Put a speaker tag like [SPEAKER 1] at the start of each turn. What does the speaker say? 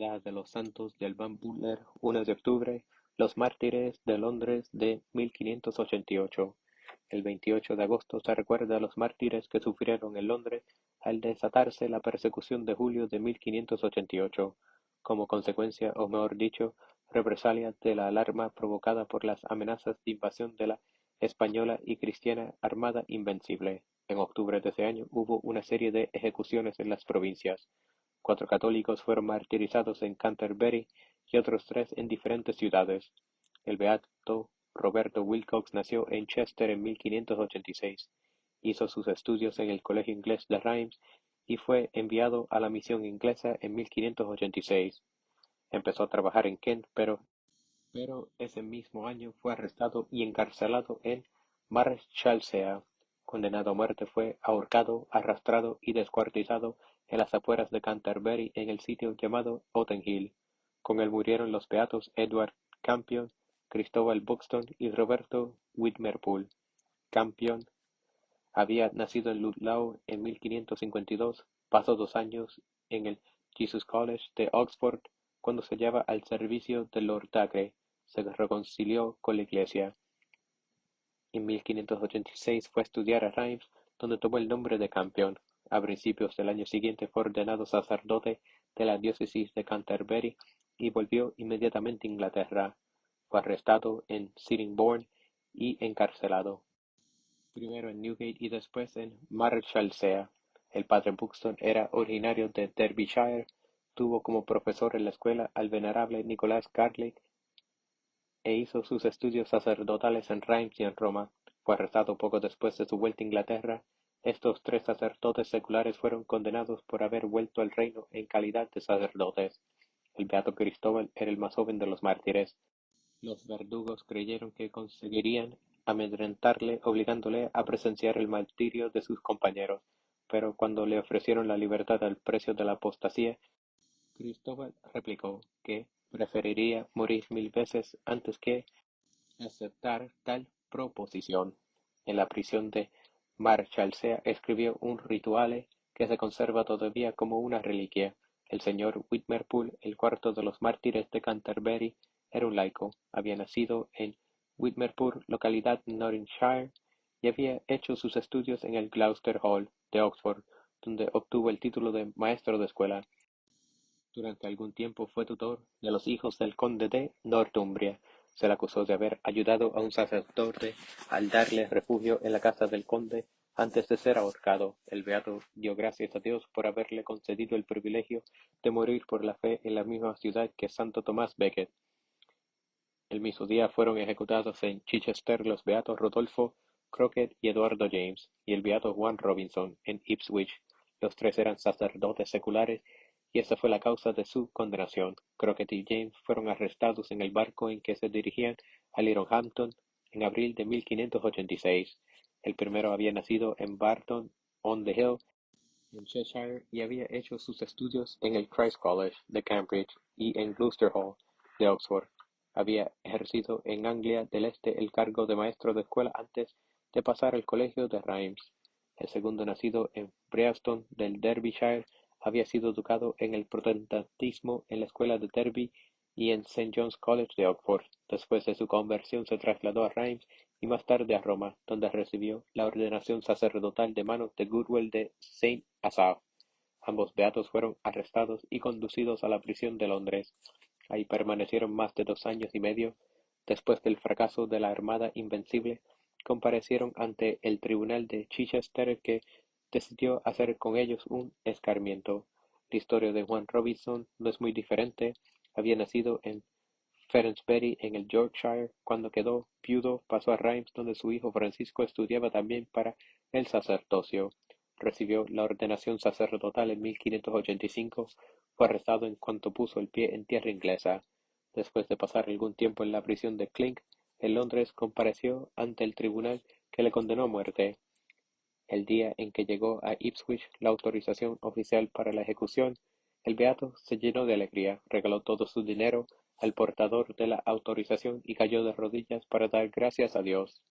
[SPEAKER 1] Solemnidad de los Santos de Alban Butler, 1 de octubre, los mártires de Londres de 1588. El 28 de agosto se recuerda a los mártires que sufrieron en Londres al desatarse la persecución de julio de 1588, como consecuencia, o mejor dicho, represalia de la alarma provocada por las amenazas de invasión de la española y cristiana Armada Invencible. En octubre de ese año hubo una serie de ejecuciones en las provincias. 4 católicos fueron martirizados en Canterbury y otros 3 en diferentes ciudades. El beato Roberto Wilcox nació en Chester en 1586. Hizo sus estudios en el Colegio Inglés de Reims y fue enviado a la misión inglesa en 1586. Empezó a trabajar en Kent, pero ese mismo año fue arrestado y encarcelado en Marshalsea. Condenado a muerte, fue ahorcado, arrastrado y descuartizado en las afueras de Canterbury en el sitio llamado Ottenhill. Con él murieron los beatos Edward Campion, Cristóbal Buxton y Roberto Whitmerpool. Campion había nacido en Ludlow en 1552, pasó 2 años en el Jesus College de Oxford cuando se hallaba al servicio de Lord Dacre. Se reconcilió con la Iglesia. En 1586 fue a estudiar a Reims, donde tomó el nombre de Campion. A principios del año siguiente fue ordenado sacerdote de la diócesis de Canterbury y volvió inmediatamente a Inglaterra. Fue arrestado en Sittingbourne y encarcelado, primero en Newgate y después en Marshalsea. El padre Buxton era originario de Derbyshire, tuvo como profesor en la escuela al venerable Nicholas Garlick e hizo sus estudios sacerdotales en Reims y en Roma. Fue arrestado poco después de su vuelta a Inglaterra. Estos 3 sacerdotes seculares fueron condenados por haber vuelto al reino en calidad de sacerdotes. El beato Cristóbal era el más joven de los mártires. Los verdugos creyeron que conseguirían amedrentarle obligándole a presenciar el martirio de sus compañeros, pero cuando le ofrecieron la libertad al precio de la apostasía, Cristóbal replicó que preferiría morir 1000 veces antes que aceptar tal proposición. En la prisión de Marshalsea escribió un rituale que se conserva todavía como una reliquia. El señor Whitmerpool, el cuarto de los mártires de Canterbury, era un laico. Había nacido en Whitmerpool, localidad de Nottinghamshire, y había hecho sus estudios en el Gloucester Hall de Oxford, donde obtuvo el título de maestro de escuela. Durante algún tiempo fue tutor de los hijos del conde de Northumbria. Se le acusó de haber ayudado a un sacerdote al darle refugio en la casa del conde antes de ser ahorcado. El beato dio gracias a Dios por haberle concedido el privilegio de morir por la fe en la misma ciudad que Santo Tomás Becket. El mismo día fueron ejecutados en Chichester los beatos Rodolfo Crockett y Eduardo James, y el beato Juan Robinson en Ipswich. Los 3 eran sacerdotes seculares y esa fue la causa de su condenación. Crockett y James fueron arrestados en el barco en que se dirigían a Littlehampton en abril de 1586. El primero había nacido en Barton-on-the-Hill, en Cheshire, y había hecho sus estudios en el Christ's College de Cambridge y en Gloucester Hall de Oxford. Había ejercido en Anglia del Este el cargo de maestro de escuela antes de pasar al colegio de Reims. El segundo, nacido en Briaston del Derbyshire, había sido educado en el protestantismo en la escuela de Derby y en St. John's College de Oxford. Después de su conversión se trasladó a Reims y más tarde a Roma, donde recibió la ordenación sacerdotal de manos de Goodwell de Saint Asaph. Ambos beatos fueron arrestados y conducidos a la prisión de Londres. Ahí permanecieron más de 2 años y medio. Después del fracaso de la Armada Invencible, comparecieron ante el tribunal de Chichester, que decidió hacer con ellos un escarmiento. La historia de Juan Robinson no es muy diferente. Había nacido en Ferensbury en el Yorkshire. Cuando quedó viudo, pasó a Reims, donde su hijo Francisco estudiaba también para el sacerdocio. Recibió la ordenación sacerdotal en 1585. Fue arrestado en cuanto puso el pie en tierra inglesa. Después de pasar algún tiempo en la prisión de Clink, en Londres, compareció ante el tribunal que le condenó a muerte. El día en que llegó a Ipswich la autorización oficial para la ejecución, el beato se llenó de alegría, regaló todo su dinero al portador de la autorización y cayó de rodillas para dar gracias a Dios.